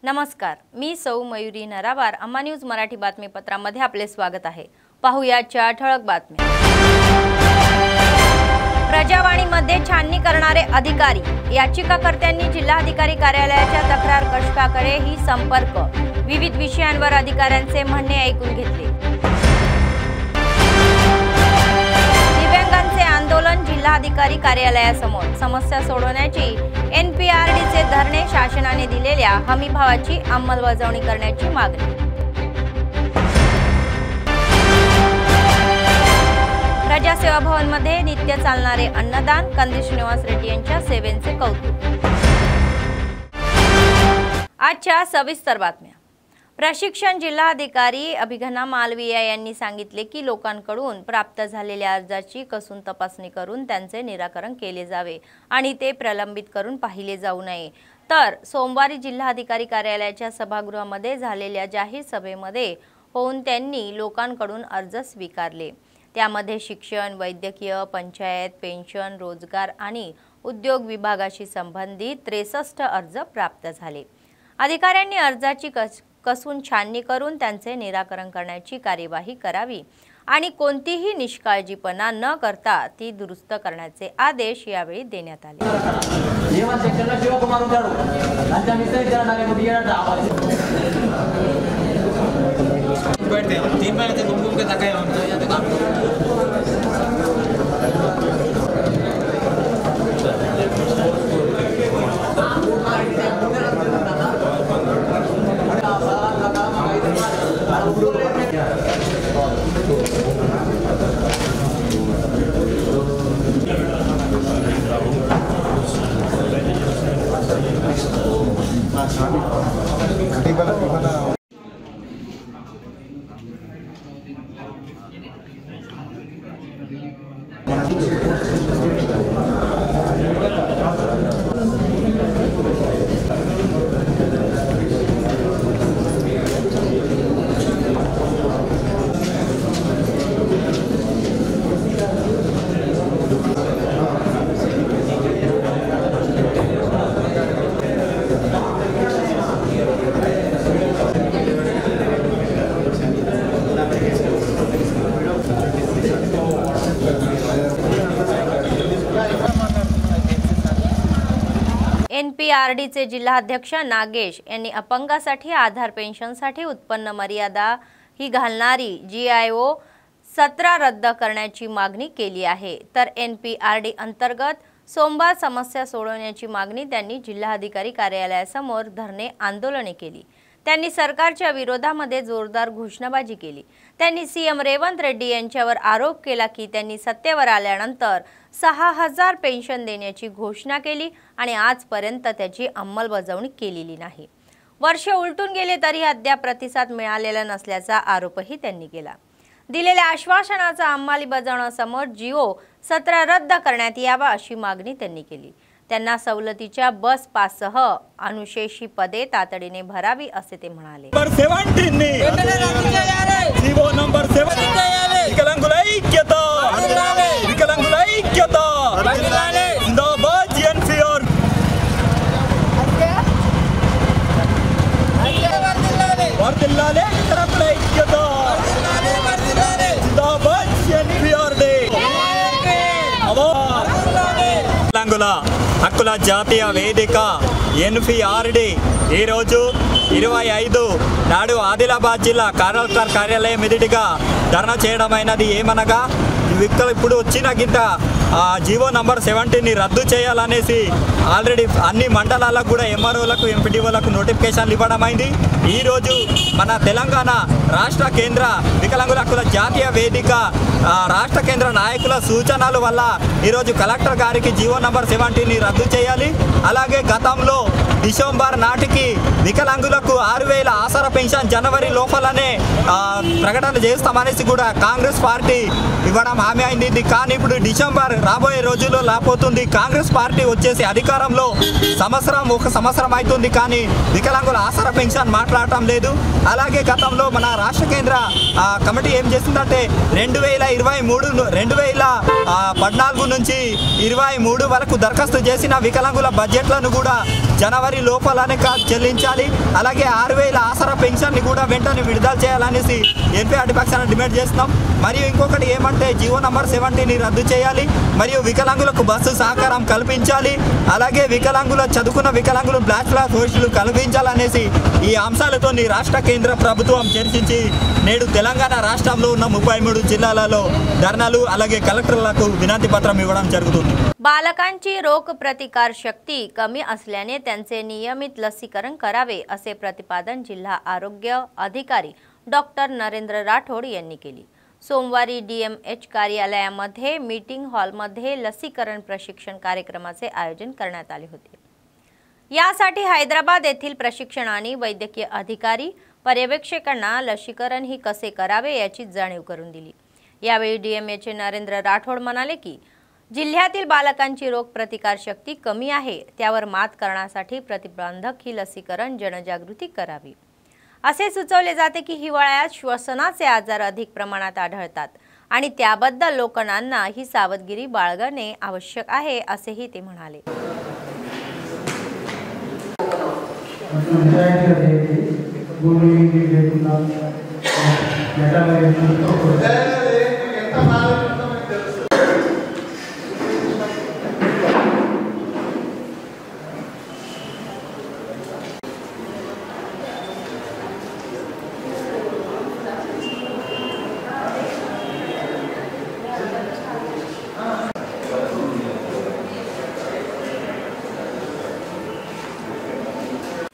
नमस्कार, मी सौ मयुरी नरावार। अम्मा न्यूज मराठी बातमीपत्रामध्ये आपले स्वागत आहे। पाहुयाच्या ठळक बातम्या। प्रजावाणीमध्ये छाननी करणारे अधिकारी, याचिकाकर्त्यांनी जिल्हाधिकारी कार्यालयाच्या तक्रार कक्षाकडे ही संपर्क, विविध विषयांवर अधिकाऱ्यांचे म्हणणे ऐकून घेतले। दिव्यांगांचे आंदोलन, जिल्हाधिकारी कार्यालयासमोर समस्या सोडवण्याची NPRDचे धरणे, शासनाने दिलेल्या हमीभावाची अंमलबजावणी करण्याची मागणी। प्रजासेवा भवनमध्ये नित्य चालणारे अन्नदान, कंदी श्रीनिवास रेड्डी यांच्या सेवेचे कौतुक। आजच्या सविस्तर बातम्या। प्रशिक्षण जिल्हाधिकारी अभिघना मालविया यांनी सांगितले की लोकांकडून प्राप्त झालेल्या अर्जाची कसून तपासणी करून त्यांचे निराकरण केले जावे आणि ते प्रलंबित करून पाहिले जाऊ नये। तर सोमवारी जिल्हाधिकारी कार्यालयाच्या सभागृहामध्ये झालेल्या जाहीर सभेमध्ये होऊन त्यांनी लोकांकडून अर्ज स्वीकारले। त्यामध्ये शिक्षण, वैद्यकीय, पंचायत, पेन्शन, रोजगार आणि उद्योग विभागाशी संबंधित 63 अर्ज प्राप्त झाले। अधिकाऱ्यांनी अर्जाची कसून छाननी करून त्यांचे निराकरण करण्याची कार्यवाही करावी आणि कोणतीही निष्काळजीपणा न करता ती दुरुस्त करण्याचे आदेश यावेळी देण्यात आले। NPRDचे जिल्हाध्यक्ष नागेश यांनी अपंगासाठी आधार पेन्शनसाठी उत्पन्न मर्यादा ही घालणारी GIO 17 रद्द करण्याची मागणी केली आहे। तर NPRD अंतर्गत सोमवार समस्या सोडवण्याची मागणी त्यांनी जिल्हाधिकारी कार्यालयासमोर धरणे आंदोलने केली। त्यांनी सरकारच्या विरोधामध्ये जोरदार घोषणाबाजी केली। त्यांनी CM रेवंत रेड्डी यांच्यावर आरोप केला की त्यांनी सत्तेवर आल्यानंतर 6000 पेन्शन देण्याची घोषणा केली आणि आजपर्यंत त्याची अंमलबजावणी केलेली नाही। वर्ष उलटून गेले तरी अद्याप प्रतिसाद मिळालेला नसल्याचा आरोपही त्यांनी केला। दिलेल्या आश्वासनाचा अंमलबजावणीसमोर GIO 17 रद्द करण्यात यावा अशी मागणी त्यांनी केली। त्यांना सवलतीच्या बस पाससह अनुशेषी पदे तातडीने भरावी असे ते म्हणाले। హక్కుల జాతీయ వేదిక NPRD ఈ రోజు 25 నాడు ఆదిలాబాద్ జిల్లా కలెక్టర్ కార్యాలయం ఎదుటిగా ధర్నా చేయడమైనది। ఏమనగా ఇప్పుడు వచ్చిన గింత జీవో నంబర్ 17ని రద్దు చేయాలనేసి ఆల్రెడీ అన్ని మండలాలకు కూడా MROలకు MPDOలకు నోటిఫికేషన్లు ఇవ్వడమైంది। ఈ రోజు మన తెలంగాణ రాష్ట్ర కేంద్ర వికలాంగుల హక్కుల జాతీయ వేదిక రాష్ట్ర కేంద్ర నాయకుల సూచనల వల్ల ఈ రోజు కలెక్టర్ గారికి జీవో నంబర్ 17ని రద్దు చేయాలి। అలాగే గతంలో డిసెంబర్ నాటికి వికలాంగులకు 6000 ఆసరా పెన్షన్ జనవరి లోపలనే ప్రకటన చేస్తామనేసి కూడా కాంగ్రెస్ పార్టీ ఇవ్వడం హామీ అయింది। కానీ ఇప్పుడు డిసెంబర్ రాబోయే రోజుల్లో లాపోతుంది। కాంగ్రెస్ పార్టీ వచ్చేసి అధికారంలో ఒక సంవత్సరం అవుతుంది కానీ వికలాంగుల ఆసరా పెన్షన్ మాట్లాడటం లేదు। అలాగే గతంలో మన రాష్ట్ర కేంద్ర కమిటీ ఏం చేసిందంటే 2014 నుంచి 23 వరకు దరఖాస్తు చేసిన వికలాంగుల బడ్జెట్లను కూడా జనవరి లోపలనే చెల్లించాలి. అలాగే 6,000 ఆసరా పెన్షన్ని కూడా వెంటనే విడుదల చేయాలనేసి ఎన్పీఆర్టీ పక్షాన డిమాండ్ చేస్తున్నాం. మరియు ఇంకొకటి ఏమంటే జీవో నంబర్ 70ని రద్దు చేయాలి. మరియు వికలాంగులకు బస్సు సహకారం కల్పించాలి. అలాగే చదువుకున్న వికలాంగులు బ్లాక్ పోస్టులు కల్పించాలనేసి ఈ అంశాలతో రాష్ట్ర కేంద్ర ప్రభుత్వం చర్చించి నేడు తెలంగాణ రాష్ట్రంలో ఉన్న 33 जिल्ह्याలలో ధర్నాలు అలాగే कलेक्टरలకు विनंती पत्र इव्वడం జరుగుతుంది. बालकांची रोग प्रतिकार शक्ती कमी असल्याने त्यांचे नियमित लसीकरण करावे असे प्रतिपादन जिल्हा आरोग्य अधिकारी डॉक्टर नरेंद्र राठोड यांनी केली. सोमवारी डीएमएच कार्यालयामध्ये मीटिंग हॉलमध्ये लसीकरण प्रशिक्षण कार्यक्रमाचे आयोजन करण्यात आले होते. यासाठी हैदराबाद येथील प्रशिक्षण आणि वैद्यकीय अधिकारी पर्यवेक्षकांना लसीकरण ही कसे करावे याची जाणीव करून दिली. यावेळी डीएमएचे नरेंद्र राठोड म्हणाले की जिल्ह्यातील बालकांची रोग प्रतिकार शक्ती कमी आहे, त्यावर मात करण्यासाठी प्रतिबंधक ही लसीकरण जनजागृती करावी. असे सुचवले जाते की हिवाळ्यात श्वसनाचे आजार अधिक प्रमाणात आढळतात आणि त्याबद्दल लोकांना ही सावधगिरी बाळगणे आवश्यक आहे असेही ते म्हणाले.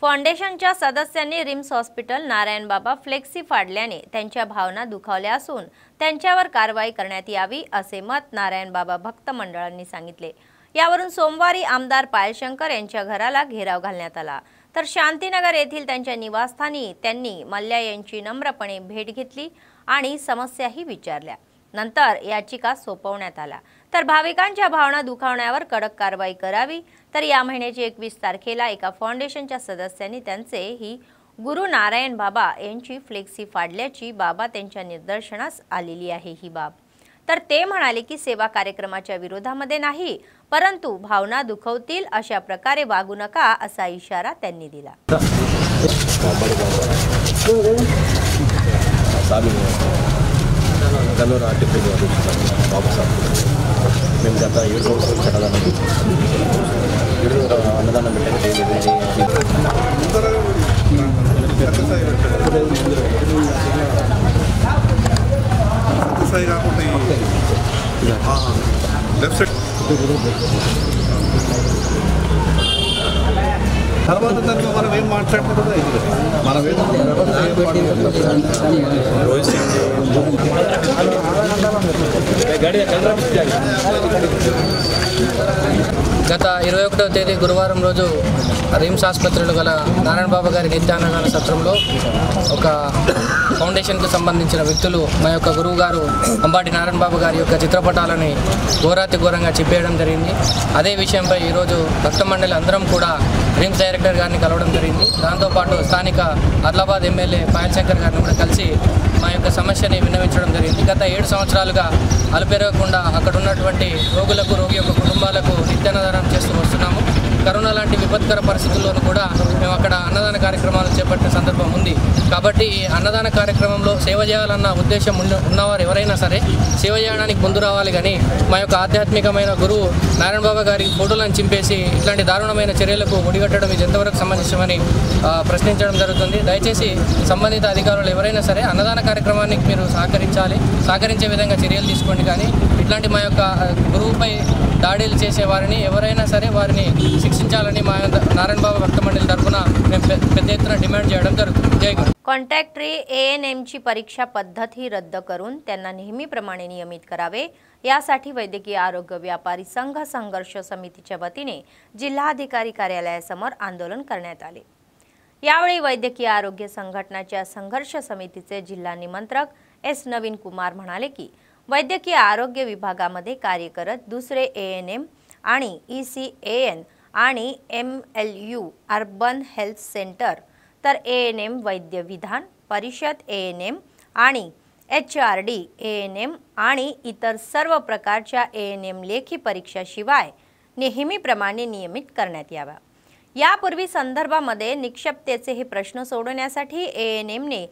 फाउंडेशनच्या सदस्यांनी रिम्स हॉस्पिटल नारायण बाबा फ्लेक्सी फाडल्याने त्यांच्या भावना दुखावल्या असून त्यांच्यावर कारवाई करण्यात यावी असे मत नारायण बाबा भक्त मंडळांनी सांगितले. यावरून सोमवारी आमदार पायलशंकर यांच्या घराला घेराव घालण्यात आला. तर शांतीनगर येथील त्यांच्या निवासस्थानी त्यांनी मल्ल्या यांची नम्रपणे भेट घेतली आणि समस्याही विचारल्या. नंतर याचिका सोपवण्यात आला. तर भाविकांच्या भावना दुखावण्यावर कडक कारवाई करावी. तर या महिन्याची 21 तारखेला एका फाउंडेशनच्या सदस्यांनी त्यांचे ही गुरु नारायण बाबा यांची फ्लेक्सी फाडल्याची बाबा त्यांच्या निदर्शनास आलेली आहे ही बाब. तर ते म्हणाले की सेवा कार्यक्रमाच्या विरोधामध्ये नाही, परंतु भावना दुखवतील अशा प्रकारे वागू नका असा इशारा त्यांनी दिला. మేము గత 7 రోజులు అన్నదానం తర్వాత దాంట్లో మనం ఏం మాట్లాడుకుంటుందో మనం గత 21వ తేదీ గురువారం రోజు రిమ్స్ ఆసుపత్రిలో గల నారాయణ బాబా గారి నిత్యాన్నదాన సత్రంలో ఒక ఫౌండేషన్కు సంబంధించిన వ్యక్తులు మా యొక్క గురువు గారు అంబాటి నారాయణ బాబా గారి యొక్క చిత్రపటాలని ఘోరాతి ఘోరంగా చెప్పేయడం జరిగింది. అదే విషయంపై ఈరోజు భక్త మండలి అందరం కూడా రిమ్స్ డైరెక్టర్ గారిని కలవడం జరిగింది. దాంతోపాటు స్థానిక ఆదిలాబాద్ ఎమ్మెల్యే పాయల్శంకర్ గారిని కూడా కలిసి మా యొక్క సమస్యని విన్నవించడం జరిగింది. గత 7 సంవత్సరాలుగా అలుపెరగకుండా అక్కడ ఉన్నటువంటి రోగులకు, రోగి యొక్క కుటుంబాలకు నిత్యాన్నదానం చేస్తూ వస్తున్నాము. కరోనా లాంటి విపత్కర పరిస్థితుల్లోనూ కూడా మేము అక్కడ అన్నదాన కార్యక్రమాలు చేపట్టిన సందర్భం ఉంది. కాబట్టి ఈ అన్నదాన కార్యక్రమంలో సేవ చేయాలన్న ఉద్దేశం ఉన్నవారు ఎవరైనా సరే సేవ చేయడానికి ముందు రావాలి. కానీ మా యొక్క ఆధ్యాత్మికమైన గురువు నారాయణ బాబా గారి ఫోటోలను చింపేసి ఇట్లాంటి దారుణమైన చర్యలకు ఒడిగట్టడం ఇది ఎంతవరకు సంబంధించమని ప్రశ్నించడం జరుగుతుంది. దయచేసి సంబంధిత అధికారులు ఎవరైనా సరే అన్నదాన కార్యక్రమానికి మీరు సహకరించే విధంగా చర్యలు తీసుకోండి. కానీ ఇట్లాంటి మా యొక్క గురువుపై దాడులు చేసే వారిని ఎవరైనా సరే వారిని शिक्षिंचाలని మా నారాయణ బాబా భక్త మండలి తరపున మేము పెద్ద ఎత్తున డిమాండ్ చేయడం జరుగుతుంది. జై గురు. कॉन्ट्रॅक्टरी एएनएमची परीक्षा पद्धत ही रद्द करून त्यांना नेहमीप्रमाणे नियमित करावे यासाठी वैद्यकीय आरोग्य व्यापारी संघ संघर्ष समितीच्या वतीने जिल्हाधिकारी कार्यालयासमोर आंदोलन करण्यात आले. यावेळी वैद्यकीय आरोग्य संघटनाच्या संघर्ष समितीचे जिल्हा निमंत्रक एस नवीन कुमार म्हणाले की वैद्यकीय आरोग्य विभागामध्ये कार्य करत दुसरे एएनएम आणि ECAN आणि MLU अर्बन हेल्थ सेंटर तर एएनएम वैद्य विधान परिषद एएनएम आणि HRD एएनएम आणि इतर सर्व प्रकारच्या एएनएम लेखी परीक्षा शिवाय नेहमीप्रमाणे नियमित करण्यात यावा. यापूर्वी संदर्भामध्ये निक्षिप्ततेचे हे प्रश्न सोडवण्यासाठी ANMने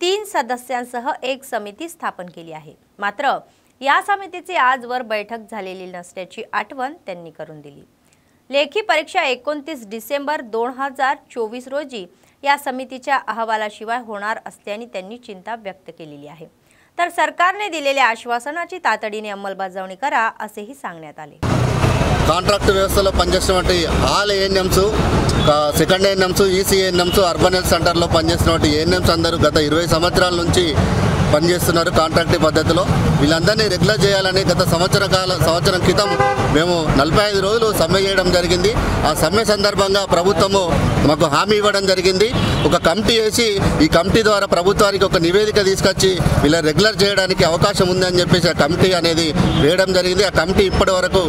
3 सदस्यांसह एक समिती स्थापन केली आहे। मात्र या समितीची आजवर बैठक झालेली नसल्याची आठवण त्यांनी करून दिली। लेखी परीक्षा 29 डिसेंबर 2024 रोजी या समितीच्या अहवालाशिवाय होणार असल्याने त्यांनी चिंता व्यक्त केलेली आहे। तर सरकारने दिलेल्या आश्वासनाची तातडीने अंमलबजावणी करा असेही सांगण्यात आले। కాంట్రాక్ట్ వ్యవస్థలో పనిచేస్తున్నటువంటి all ANMs, second ANMs, EC ANMs, urban health సెంటర్లో పనిచేస్తున్నటువంటి ఏఎన్ఎంస్ అందరూ గత 20 సంవత్సరాల నుంచి పనిచేస్తున్నారు కాంట్రాక్ట్ పద్ధతిలో। వీళ్ళందరినీ రెగ్యులర్ చేయాలని గత సంవత్సరం క్రితం మేము 45 రోజులు సమ్మె చేయడం జరిగింది। ఆ సమ్మె సందర్భంగా ప్రభుత్వము మాకు హామీ ఇవ్వడం జరిగింది। ఒక కమిటీ వేసి ఈ కమిటీ ద్వారా ప్రభుత్వానికి ఒక నివేదిక తీసుకొచ్చి వీళ్ళ రెగ్యులర్ చేయడానికి అవకాశం ఉందని చెప్పేసి ఆ కమిటీ అనేది వేయడం జరిగింది। ఆ కమిటీ ఇప్పటి వరకు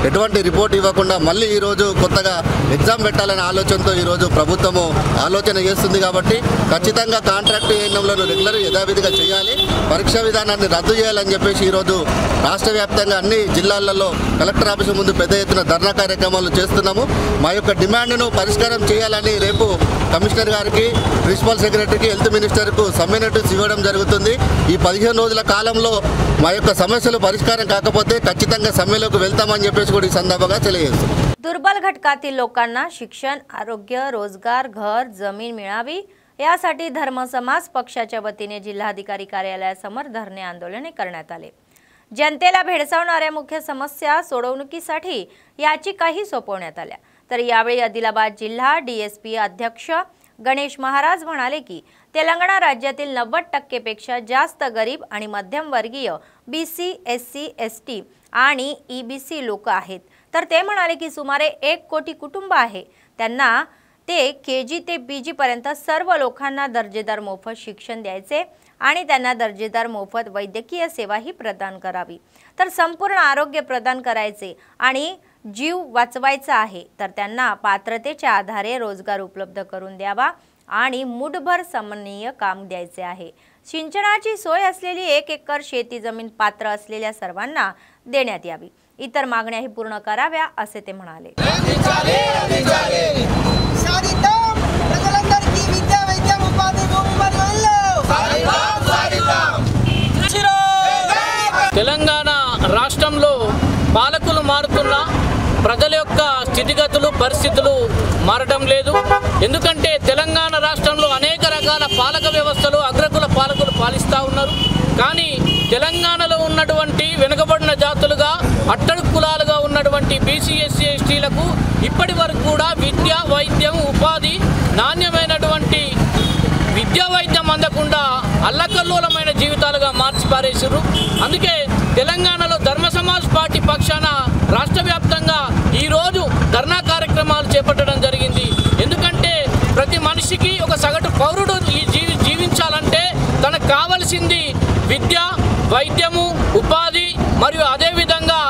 ఎటువంటి రిపోర్ట్ ఇవ్వకుండా మళ్ళీ ఈరోజు కొత్తగా ఎగ్జామ్ పెట్టాలనే ఆలోచనతో ఈరోజు ప్రభుత్వము ఆలోచన చేస్తుంది। కాబట్టి ఖచ్చితంగా కాంట్రాక్ట్ ఏఎన్ఎంలను రెగ్యులర్ యథావిధిగా చేయాలి, పరీక్షా విధానాన్ని రద్దు చేయాలని చెప్పేసి ఈరోజు రాష్ట్ర వ్యాప్తంగా అన్ని జిల్లాలలో కలెక్టర్ ఆఫీసు ముందు పెద్ద ఎత్తున ధర్నా కార్యక్రమాలు చేస్తున్నాము। మా యొక్క డిమాండ్ను పరిష్కారం చేయాలని రేపు కమిషనర్ గారికి, ప్రిన్సిపల్ సెక్రటరీకి, హెల్త్ మినిస్టర్కు సమ్మె నోటీస్ ఇవ్వడం జరుగుతుంది। ఈ 15 రోజుల కాలంలో మా యొక్క సమస్యలు పరిష్కారం కాకపోతే ఖచ్చితంగా సమ్మెలోకి వెళ్తామని చెప్పేసి కూడా ఈ సందర్భంగా తెలియజేస్తున్నాం। दुर्बल घटकातील लोकांना शिक्षण, आरोग्य, रोजगार, घर, जमीन मिळावी यासाठी धर्म समाज पक्षाच्या वतीने जिल्हाधिकारी कार्यालयासमोर धरणे आंदोलने करण्यात आले। जनतेला भेडसावणाऱ्या मुख्य समस्या सोडवणुकीसाठी याचिकाही सोपवण्यात आल्या। तर यावेळी आदिलाबाद जिल्हा DSP अध्यक्ष गणेश महाराज म्हणाले की तेलंगणा राज्यातील 90% पेक्षा जास्त गरीब आणि मध्यमवर्गीय BC, SC, ST आणि EBC लोक आहेत। तर ते म्हणाले की सुमारे 1 कोटी कुटुंब आहे, त्यांना ते KG ते PG पर्यंत सर्व लोकांना दर्जेदार मोफत शिक्षण द्यायचे आणि त्यांना दर्जेदार मोफत वैद्यकीय सेवाही प्रदान करावी। तर संपूर्ण आरोग्य प्रदान करायचे आणि जीव वाचवायचा आहे। तर त्यांना पात्रतेच्या आधारे रोजगार उपलब्ध करून द्यावा आणि मुठभर सन्माननीय काम द्यायचे आहे। सिंचनाची सोय असलेली 1 एकर शेती जमीन पात्र असलेल्या सर्वांना देण्यात यावी। इतर मागण्याही पूर्ण कराव्या असे ते म्हणाले। తెలంగాణ రాష్ట్రంలో పాలకులు మారుతున్నా ప్రజల యొక్క స్థితిగతులు పరిస్థితులు మారడం లేదు। ఎందుకంటే తెలంగాణ రాష్ట్రంలో అనేక రకాల పాలక వ్యవస్థలు అగ్రకుల పాలకులు పాలిస్తూ ఉన్నారు। కానీ తెలంగాణలో ఉన్నటువంటి వెనుకబడిన జాతులుగా అట్టడుగు కులాలుగా ఉన్నటువంటి BC, SC, STలకు ఇప్పటి వరకు కూడా విద్య, వైద్యం, ఉపాధి, నాణ్యమైనటువంటి విద్యా వైద్యం అందకుండా అల్లకల్లోలమైన జీవితాలుగా మార్చి పారేశారు। అందుకే తెలంగాణలో ధర్మ సమాజ్ పార్టీ పక్షాన రాష్ట్ర వ్యాప్తంగా ఈరోజు ధర్నా కార్యక్రమాలు చేపట్టడం జరిగింది। ఎందుకంటే ప్రతి మనిషికి ఒక సగటు పౌరుడు జీవించాలంటే తనకు కావలసింది విద్య, వైద్యము, ఉపాధి మరియు అదేవిధంగా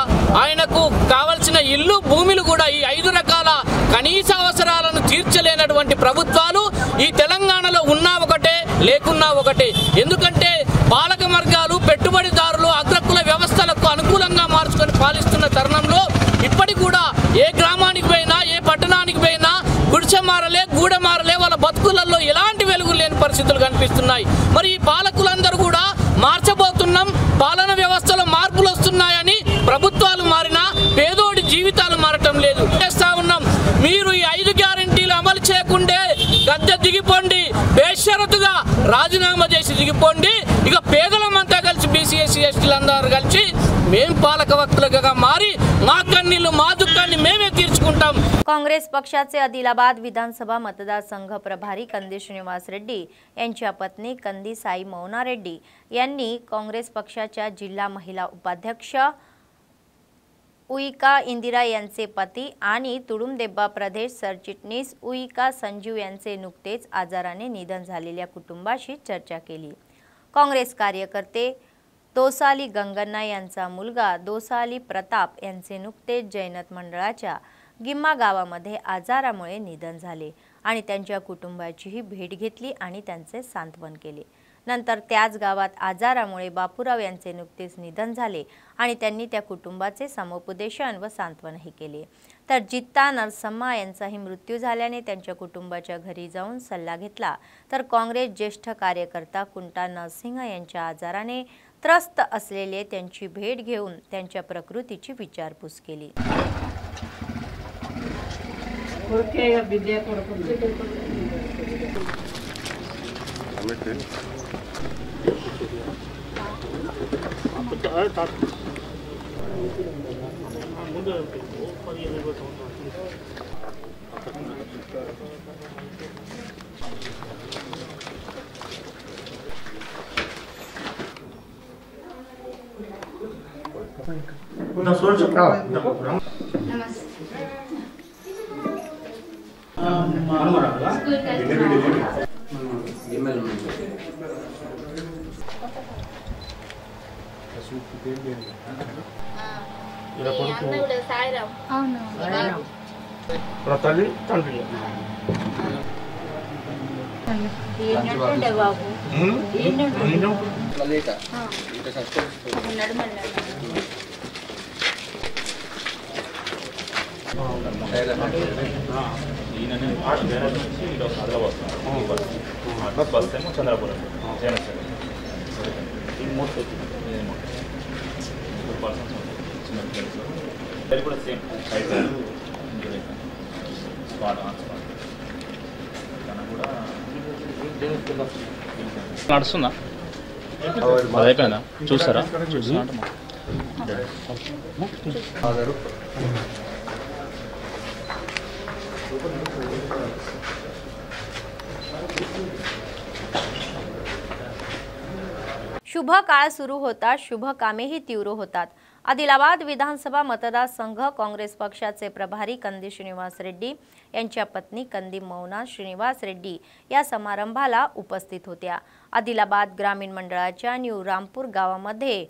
ఆయనకు కావలసిన ఇల్లు, భూములు కూడా ఈ 5 రకాల కనీస అవసరాలను తీర్చలేనటువంటి ప్రభుత్వాలు ఈ తెలంగాణలో ఉన్నా ఒకటే, లేకున్నా ఒకటే। ఎందుకంటే పాలక వర్గాలు, పెట్టుబడిదారులు అగ్రకుల వ్యవస్థలకు అనుకూలంగా మార్చుకొని పాలిస్తున్న తరుణంలో ఇప్పటికి కూడా ఏ గ్రామానికి పోయినా, ఏ పట్టణానికి పోయినా గుడిసె మారలే, గూడ మారలే, వాళ్ళ బతుకులలో ఎలాంటి వెలుగులు లేని పరిస్థితులు కనిపిస్తున్నాయి। మరి ఈ పాలకులందరూ కూడా మార్చబోతున్నాం, పాలన వ్యవస్థలో మార్పులు వస్తున్నాయని ప్రభుత్వాలు మారినా పేదోడి జీవితాలు మారటం లేదు। చేస్తా ఉన్నాం, మీరు ఈ 5 గ్యారెంటీలు అమలు చేయకుంటే గద్దె దిగిపోండి, బేషరతుగా రాజీనామా చేసి దిగిపోండి। ఇక పేదలమంతా కలిసి BC, SC, STలందరూ కలిసి మేం పాలకవర్తులుగా మారి మా కన్నీళ్లు, మా దుఃఖాన్ని మేమే తీర్చుకుంటాం। काँग्रेस पक्षाचे आदिलाबाद विधानसभा मतदारसंघ प्रभारी कंदी श्रीनिवास रेड्डी यांच्या पत्नी कंदी साई मौना रेड्डी यांनी काँग्रेस पक्षाच्या जिल्हा महिला उपाध्यक्ष उईका इंदिरा यांचे पती आणि तुडुंबदेब्बा प्रदेश सरचिटणीस उईका संजीव यांचे नुकतेच आजाराने निधन झालेल्या कुटुंबाशी चर्चा केली। काँग्रेस कार्यकर्ते दोसाली गंगन्ना यांचा मुलगा दोसाली प्रताप यांचे नुकतेच जैनत मंडळाच्या गिम्मा गावामध्ये आजारामुळे निधन झाले आणि त्यांच्या कुटुंबाचीही भेट घेतली आणि त्यांचे सांत्वन केले। नंतर त्याच गावात आजारामुळे बापूराव यांचे नुकतेच निधन झाले आणि त्यांनी त्या कुटुंबाचे समुपदेशन व सांत्वनही केले। तर जित्ता नरसम्मा यांचाही मृत्यू झाल्याने त्यांच्या कुटुंबाच्या घरी जाऊन सल्ला घेतला। तर काँग्रेस ज्येष्ठ कार्यकर्ता कुंटा नरसिंह यांच्या आजाराने त्रस्त असलेले त्यांची भेट घेऊन त्यांच्या प्रकृतीची विचारपूस केली। నడుస్తుందా అయిపోయిందా చూస్తారా शुभ काळ सुरू होता, शुभ कामेही तीव्र होतात। आदिलाबाद विधानसभा मतदारसंघ काँग्रेस पक्षाचे प्रभारी कंदी श्रीनिवास रेड्डी यांच्या पत्नी कंदी मौना श्रीनिवास रेड्डी या समारंभाला उपस्थित होत्या। आदिलाबाद ग्रामीण मंडळाच्या न्यू रामपूर गावामध्ये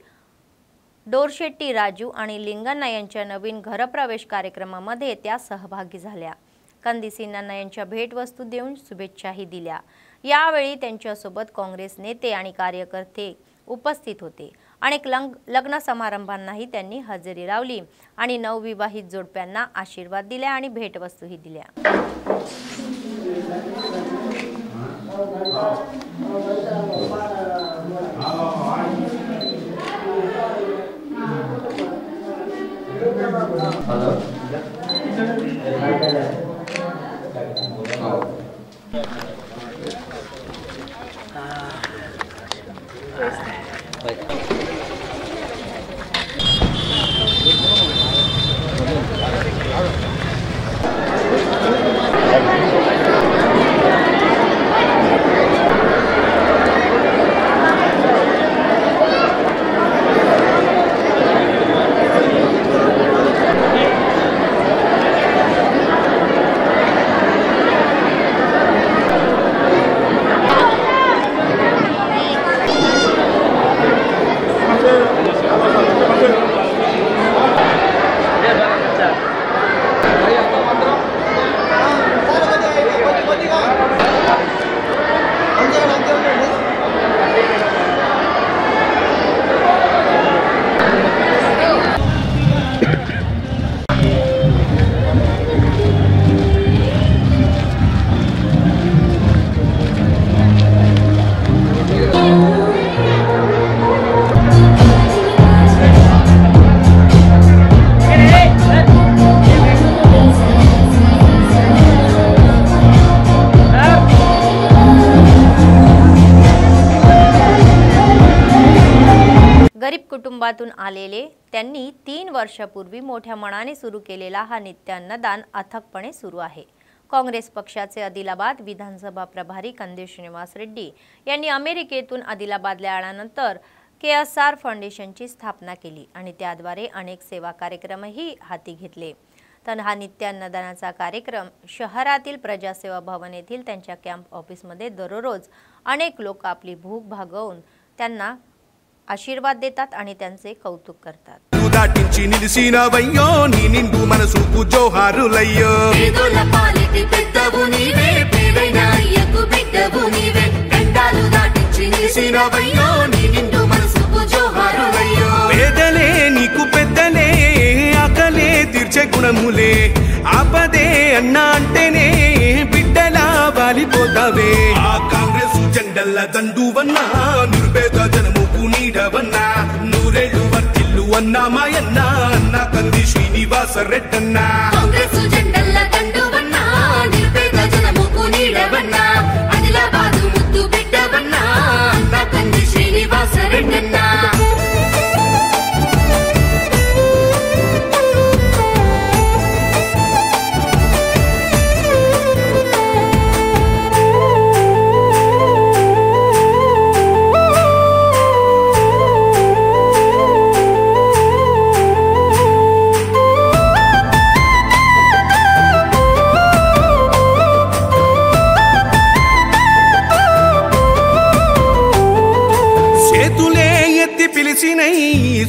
डोरशेट्टी राजू आणि लिंगण्णा यांच्या नवीन घरप्रवेश कार्यक्रमामध्ये त्या सहभागी झाल्या। कंदी सिन्नण्णा यांच्या भेटवस्तू देऊन शुभेच्छाही दिल्या। यावेळी त्यांच्यासोबत काँग्रेस नेते आणि कार्यकर्ते उपस्थित होते। अनेक लग्न समारंभांनाही त्यांनी हजेरी लावली आणि नवविवाहित जोडप्यांना आशीर्वाद दिले आणि भेटवस्तूही दिल्या। गरीब कुटुंबातून आलेले त्यांनी 3 वर्षापूर्वी मोठ्या मनाने सुरू केलेला हा नित्य अन्नदान अथकपणे सुरू आहे। काँग्रेस पक्षाचे आदिलाबाद विधानसभा प्रभारी कंदी श्रीनिवास रेड्डी यांनी अमेरिकेतून आदिलाबादला आल्यानंतर KSR फाउंडेशनची स्थापना केली आणि त्याद्वारे अनेक सेवा कार्यक्रमही हाती घेतले। तर हा नित्य अन्नदानाचा कार्यक्रम शहरातील प्रजासेवा भवन येथील त्यांच्या कॅम्प ऑफिसमध्ये दररोज अनेक लोक आपली भूक भागवून त्यांना आशीर्वाद देतात आणि त्यांचे कौतुक करतात। దాటించి నిలిసినవయ్యో నీ నిండు మనసుకు జోహారులయ్యో పేదల పాలిటి పెద్దవు నీవే పేదైన అయ్యకు బిడ్డవు నీవే గండాలు దాటించి వచ్చి నిలిసినవయ్యో నీ నిండు మనసుకు జోహారులయ్యో పేదలే నీకు పెద్దలే ఆకలే తీర్చే గుణములే ఆపదే అన్నా అంటేనే బిడ్డలా వాలిపోతావే ఆ కాంగ్రెస్ జెండల్ల దండువన్నా నిర్భేద జనముకు నీడవన్నా నూరేళ్లు వర్తిల్లు అన్నా మాయన్నా అన్నా కంది శ్రీనివాస రెడ్డన్నా కాంగ్రెస్ జెండల్ల దండువన్నా నిర్భేద జనముకు నీడవన్నా ఆదిలాబాదు ముద్దు బిడ్డవన్నా అన్నా కంది శ్రీనివాస రెడ్డన్నా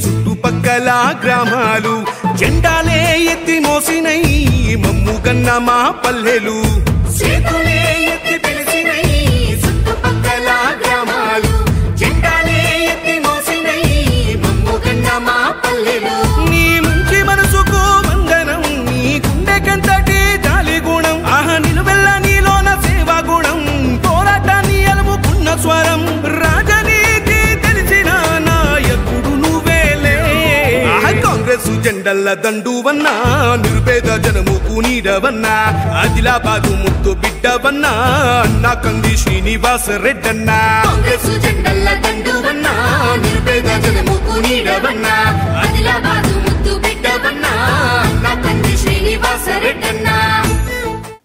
చుట్టుపక్కల గ్రామాలు జెండాలే ఎత్తి మోసినై మమ్ముగన్న మా పల్లెలు చేతులే ఎత్తి పిలిచినై చుట్టుపక్కల గ్రామాలు జెండాలే ఎత్తి మోసినై మమ్ముగన్న మా పల్లెలు నీ మంచి మనసుకు వందనం నీ గుండెకంతటి జాలి గుణం ఆహా నిలువెల్ల నీలోన సేవా గుణం పోరాటాన్ని అలుముకున్న స్వరం రాజనీతి తెలిసిన నాయకుడు కాంగ్రెస్ జెండల్ల దండువన్నా నిర్భేద జనముకు నీడవన్నా ఆదిలాబాదు ముద్దు బిడ్డవన్నా అన్నా కంది శ్రీనివాస రెడ్డన్నా కాంగ్రెస్ జెండల్ల దండువన్నా నిర్భేద జనముకు నీడవన్నా ఆదిలాబాదు मुद्दू बिड्डवन्ना अण्णा कंदी श्रीनिवास रेड्डन्ना।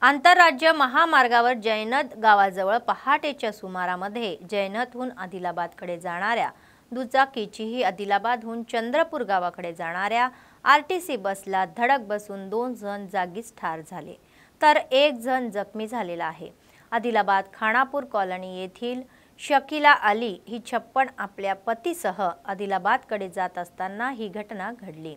आंतरराज्य महामार्गावर जैनद गावाजवळ पहाटेच्या सुमारामध्ये जैनदहून आदिलाबादकडे जाणाऱ्या दुचाकीची ही आदिलाबादहून चंद्रपूर गावाकडे जाणाऱ्या आरटीसी बसला धडक बसून 2 जण जागीच ठार झाले तर 1 जण जखमी झालेला आहे। आदिलाबाद खानापूर कॉलनी येथील शकीला अली ही 56 आपल्या पतीसह आदिलाबादकडे जात असताना ही घटना घडली।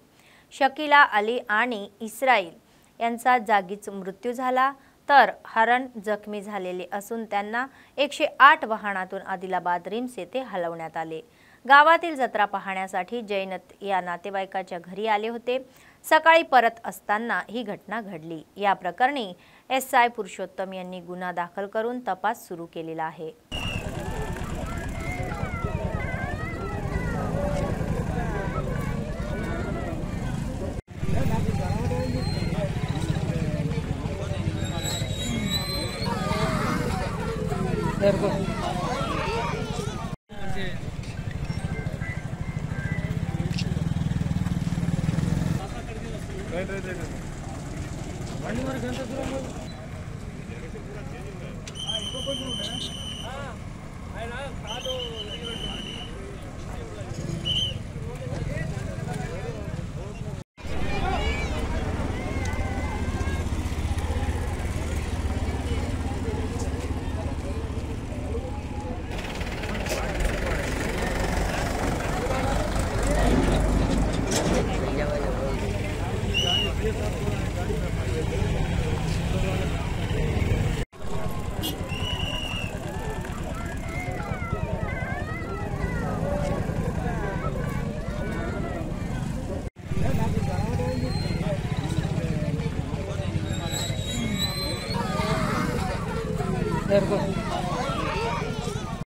शकीला अली आणि इस्राईल यांचा जागीच मृत्यू झाला तर हरण जखमी झालेले असून त्यांना 108 वाहनातून आदिलाबाद रिम्स येथे हलवण्यात आले। गावातील जत्रा पाहण्यासाठी जैनत या नातेवाईकाच्या घरी आले होते। सकाळी परत असताना ही घटना घडली। या प्रकरणी एसआय पुरुषोत्तम यांनी गुन्हा दाखल करून तपास सुरू केलेला आहे।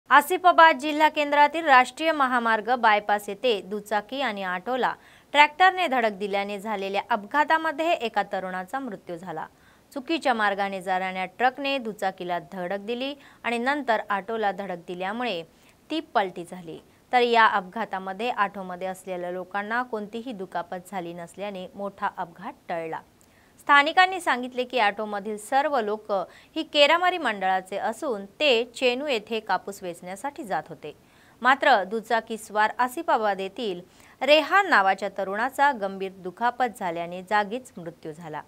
आसिफाबाद जिल्हा केंद्रातील राष्ट्रीय महामार्ग बायपास येथे दुचाकी आणि ऑटोला ट्रॅक्टरने धडक दिल्याने झालेल्या अपघातामध्ये एका तरुणाचा मृत्यू झाला। चुकीच्या मार्गाने जाणाऱ्या ट्रकने दुचाकीला धडक दिली आणि नंतर ऑटोला धडक दिल्यामुळे ती पलटी झाली। तर या अपघातामध्ये ऑटोमध्ये असलेल्या लोकांना कोणतीही दुखापत झाली नसल्याने मोठा अपघात टळला। स्थानिकांनी सांगितले की ऑटोमधील सर्व लोक ही केरामारी मंडळाचे असून ते चेनू येथे कापूस वेचण्यासाठी जात होते। मात्र दुचाकीस्वार आसिफाबाद येथील रेहान नावाच्या तरुणाचा गंभीर दुखापत झाल्याने जागीच मृत्यू झाला।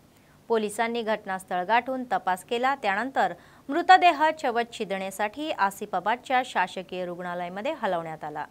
पोलिसांनी घटनास्थळ गाठून तपास केला। त्यानंतर मृतदेह चवत शिदण्यासाठी आसिफाबादच्या शासकीय रुग्णालयामध्ये हलवण्यात आला।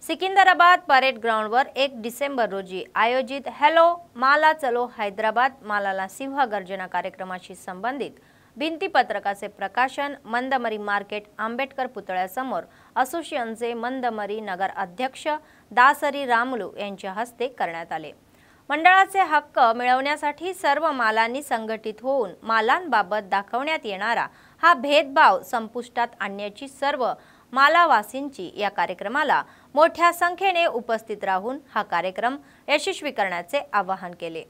सिकंदराबाद परेड ग्राउंडवर 1 डिसेंबर रोजी आयोजित हॅलो माला चलो हैदराबाद मालाला सिंह गर्जना कार्यक्रमाशी संबंधित भिंतीपत्रकाचे प्रकाशन मंदमरी मार्केट आंबेडकर पुतळ्यासमोर असोसिएशनचे मंदमरी नगर अध्यक्ष दासरी रामुलू यांच्या हस्ते करण्यात आले। मंडळाचे हक्क मिळवण्यासाठी सर्व मालांनी संघटित होऊन मालांबाबत दाखवण्यात येणारा हा भेदभाव संपुष्टात आणण्याची सर्व मालावासींची या कार्यक्रमाला मोठ्या संख्येने उपस्थित राहून हा कार्यक्रम यशस्वी करण्याचे आवाहन केले।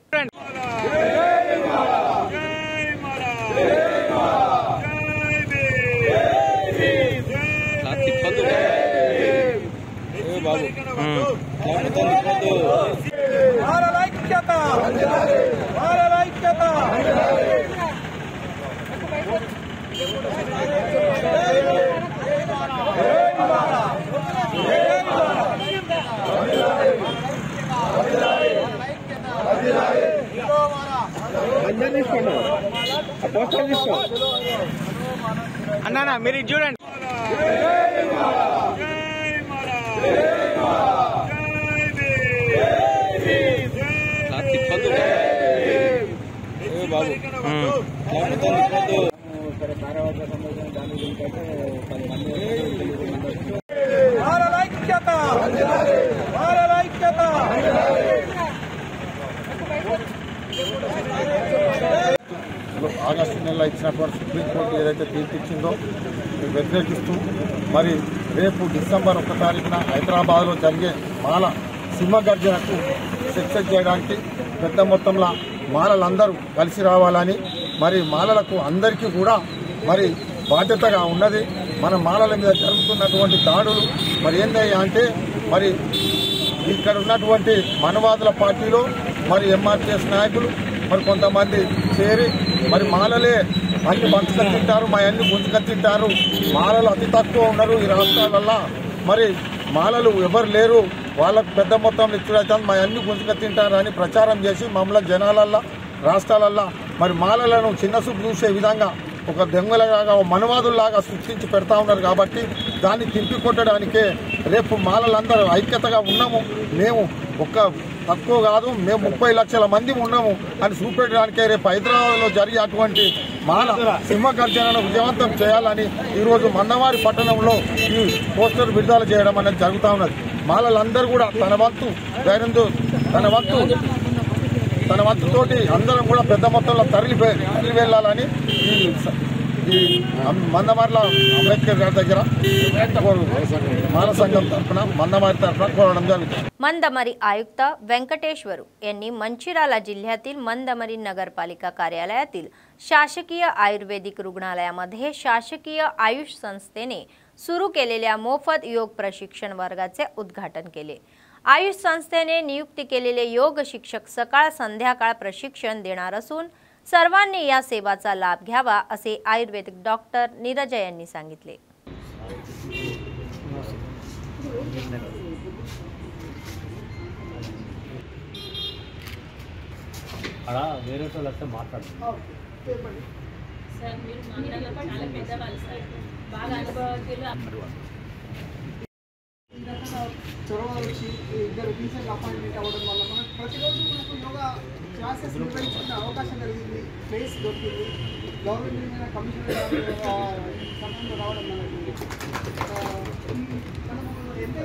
అన్నా మీరు చూడండి ఆగస్టు నెలలో ఇచ్చినటువంటి సుప్రీంకోర్టు ఏదైతే తీర్పు ఇచ్చిందో వ్యతిరేకిస్తూ మరి రేపు డిసెంబర్ 1 తారీఖున హైదరాబాద్లో జరిగే మాల సింహగర్జనకు సక్సెస్ చేయడానికి పెద్ద మొత్తంలో మాలలందరూ కలిసి రావాలని మరి మాలలకు అందరికీ కూడా మరి బాధ్యతగా ఉన్నది। మన మాలల మీద జరుగుతున్నటువంటి దాడులు మరి ఏందయ్యా అంటే మరి ఇక్కడ ఉన్నటువంటి మనవాదుల పార్టీలో మరి ఎంఆర్టీఎస్ నాయకులు మరి కొంతమంది చేరి మరి మాలలే అన్ని బంచుగా తింటారు, మా అన్ని గుంజుగా తింటారు, మాలలు అతి తక్కువ ఉన్నారు ఈ రాష్ట్రాలల్లో, మరి మాలలు ఎవరు లేరు, వాళ్ళకు పెద్ద మొత్తంలో ఇచ్చుడైతే మా అన్ని గుంజుగా తింటారు అని ప్రచారం చేసి మమ్మల్ని జనాలల్లో రాష్ట్రాలల్లో మరి మాలలను చిన్నసూపు చూసే విధంగా ఒక దొంగలలాగా మనవాదుల్లాగా సృష్టించి పెడతా ఉన్నారు। కాబట్టి దాన్ని తిప్పికొట్టడానికే రేపు మాలలందరూ ఐక్యతగా ఉన్నాము, మేము ఒక్క తక్కువ కాదు, మేము 30 లక్షల మంది ఉన్నాము అని చూపెట్టడానికే రేపు హైదరాబాద్లో జరిగే అటువంటి మాల సింహగర్జనను విజయవంతం చేయాలని ఈరోజు మందమారి పట్టణంలో ఈ పోస్టర్ విడుదల చేయడం అనేది జరుగుతూ ఉన్నది। మాలలందరూ కూడా తన వంతుతోటి అందరం కూడా పెద్ద మొత్తంలో తరలి వెళ్లాలని ఈ మందమారిల అంబేద్కర్ గారి దగ్గర మాల సంఘం తరఫున मंदमारी तर्फे कोरडम जరుగుతుంది। मंदमरी आयुक्त व्यंकटेश्वर यांनी मंचिराला जिल्ह्यातील मंदमरी नगरपालिका कार्यालयातील शासकीय आयुर्वेदिक रुग्णालयामध्ये शासकीय आयुष संस्थेने सुरू केलेल्या मोफत योग प्रशिक्षण वर्गाचे उद्घाटन केले। आयुष संस्थेने नियुक्ती केलेले योग शिक्षक सकाळ संध्याकाळ प्रशिक्षण देणार असून सर्वांनी या सेवाचा लाभ घ्यावा असे आयुर्वेदिक डॉक्टर नीरज यांनी सांगितले। చొరవ వచ్చి ఇద్దరు టీచర్లు అపాయింట్మెంట్ అవ్వడం వల్ల మనకు ప్రతిరోజు మనకు యోగా క్లాసెస్ నిర్వహించుకునే అవకాశం కలిగింది, ప్లేస్ దొరికింది, గవర్నమెంట్ కమిషనర్ సమయంలో రావడం మనకు మనము ఎంత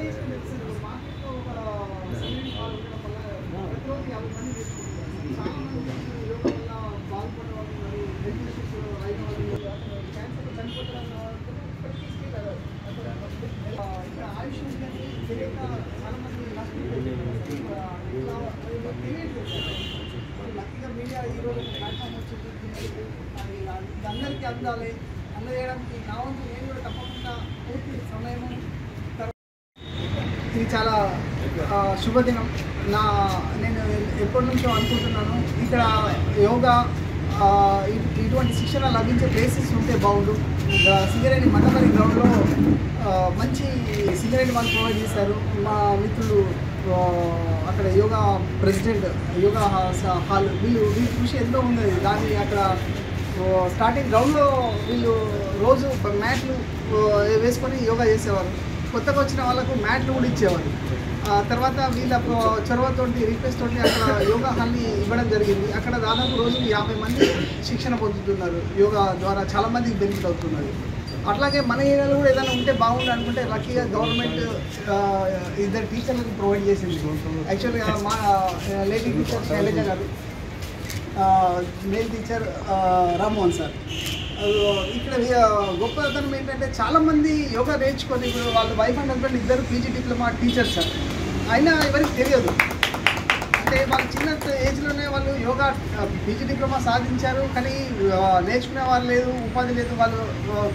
మీడియా ఈరోజు ప్లాట్ఫామ్ వచ్చింది, అందరికీ అందాలి, అందజేయడానికి నా వంతు నేను కూడా తప్పకుండా పూర్తి సమయము. ఇది చాలా శుభదినం. నేను ఎప్పటి నుంచో అనుకుంటున్నాను ఇక్కడ యోగా ఇటువంటి శిక్షణ లభించే ప్లేసెస్ ఉంటే బాగుండు. సింగరేణి మండపల్లి గ్రౌండ్లో మంచి సింగరేణి వాళ్ళు ప్రొవైడ్ చేశారు. మా మిత్రులు అక్కడ యోగా ప్రెసిడెంట్ యోగా హాల్ వీళ్ళు కృషి ఎంతో ఉంది. దాన్ని అక్కడ స్టార్టింగ్ గ్రౌండ్లో వీళ్ళు రోజు మ్యాట్లు వేసుకొని యోగా చేసేవారు. కొత్తగా వచ్చిన వాళ్ళకు మ్యాట్లు కూడా ఇచ్చేవారు. తర్వాత వీళ్ళ చొరవతోటి రిక్వెస్ట్ తోటి అక్కడ యోగా హాల్ని ఇవ్వడం జరిగింది. అక్కడ దాదాపు రోజుకి 50 మంది శిక్షణ పొందుతున్నారు. యోగా ద్వారా చాలామందికి బెనిఫిట్ అవుతున్నారు. అట్లాగే మన ఏరియాలో కూడా ఏదైనా ఉంటే బాగుండు అనుకుంటే లక్కీగా గవర్నమెంట్ 2 టీచర్లకు ప్రొవైడ్ చేసింది. యాక్చువల్గా మా లేడీ టీచర్ శైలజ గారు, మేల్ టీచర్ రామ్మోహన్ సార్. ఇక్కడ గొప్పతనం ఏంటంటే చాలామంది యోగా నేర్చుకొని ఇప్పుడు వాళ్ళ వైఫ్ అండ్ హస్బెండ్ ఇద్దరు పీజీ డిప్లొమా టీచర్స్ సార్. అయినా ఎవరికి తెలియదు. అంటే వాళ్ళు చిన్న ఏజ్లోనే వాళ్ళు యోగా పీజీ డిప్లొమా సాధించారు, కానీ నేర్చుకునే వాళ్ళు లేదు, ఉపాధి లేదు. వాళ్ళు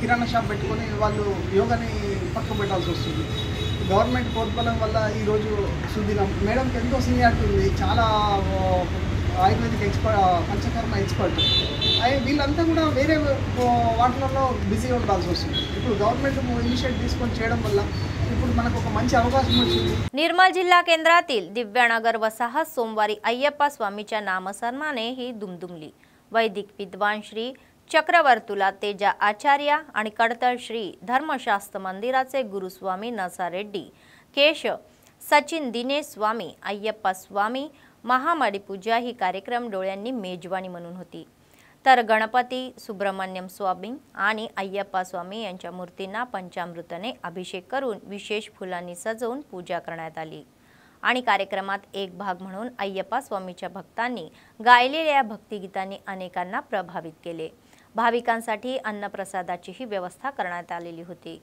కిరాణా షాప్ పెట్టుకొని వాళ్ళు యోగాని పక్కకు పెట్టాల్సి వస్తుంది. గవర్నమెంట్ ప్రోత్సాహం వల్ల ఈరోజు సుదినం. మేడంకి ఎంతో సీనియారిటీ ఉంది, చాలా ఆయుర్వేదిక్ ఎక్స్పర్ట్, పంచకర్మ ఎక్స్పర్ట్. వీళ్ళంతా కూడా వేరే వాటిలలో బిజీ ఉండాల్సి వస్తుంది. ఇప్పుడు गव्हर्नमेंट इनिशिएटिव्ह తీసుకొని చేయడం వల్ల ఇప్పుడు మనకు ఒక మంచి అవకాశం వచ్చింది. निर्मल जिल्हा केंद्रातील दिव्यानगर वसाहत सोमवारी अय्यप्पा स्वामीच्या नामसन्माने ही दुमदुमली. वैदिक विद्वान श्री चक्रवर्तुला तेजा आचार्य आणि कडतळ श्री धर्मशास्त्र मंदिराचे गुरुस्वामी नसा रेड्डी, केश सचिन दिनेश स्वामी, अय्यप्पा स्वामी महामाडी पूजा ही कार्यक्रम डोळ्यांनी मेजवानी म्हणून होती. तर गणपती सुब्रमण्यम स्वामी आणि अय्यप्पा स्वामी यांच्या मूर्तींना पंचामृताने अभिषेक करून विशेष फुलांनी सजवून पूजा करण्यात आली. आणि कार्यक्रमात एक भाग म्हणून अय्यप्पा स्वामीच्या भक्तांनी गायलेल्या भक्तिगीतांनी अनेकांना प्रभावित केले. भाविकांसाठी अन्नप्रसादाचीही व्यवस्था करण्यात आलेली होती.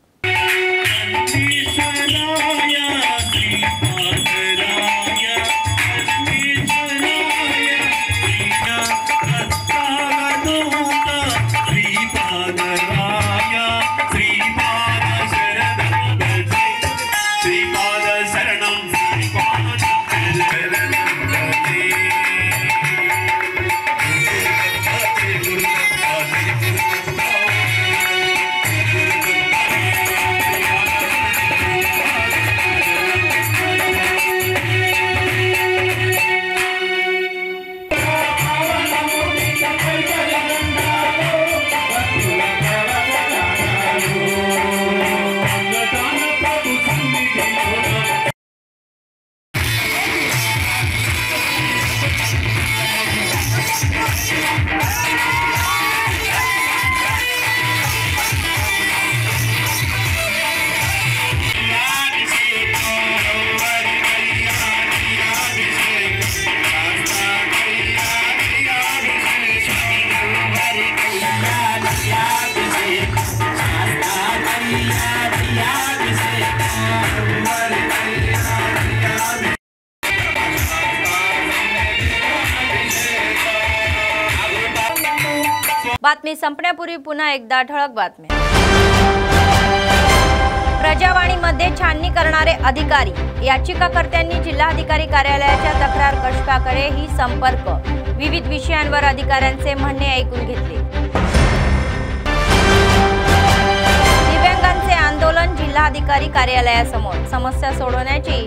बातमी संपण्यापूर्वी पुन्हा एकदा ठळक बातम्या. प्रजावाणीमध्ये छाननी करणारे अधिकारी, याचिकाकर्त्यांनी जिल्हाधिकारी कार्यालयाच्या तक्रार कक्षाकडे ही संपर्क, विविध विषयांवर अधिकाऱ्यांचे म्हणणे ऐकून घेतले. दिव्यांगांचे आंदोलन जिल्हाधिकारी कार्यालयासमोर, समस्या सोडवण्याची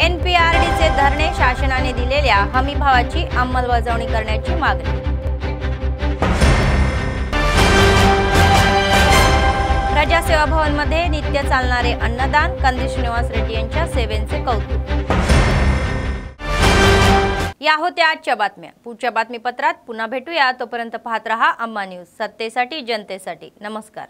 NPRDचे धरणे, शासनाने दिलेल्या हमीभावाची अंमलबजावणी करण्याची मागणी. प्रजासेवा भवन मध्ये नित्य चालणारे अन्नदान, कंदी श्रीनिवास रेड्डी यांच्या सेवेचे कौतुक. या होत्या आजच्या बातम्या. पुढच्या बातमीपत्रात पुन्हा भेटूया. तोपर्यंत पाहत रहा अम्मा न्यूज, सत्तेसाठी जनतेसाठी. नमस्कार.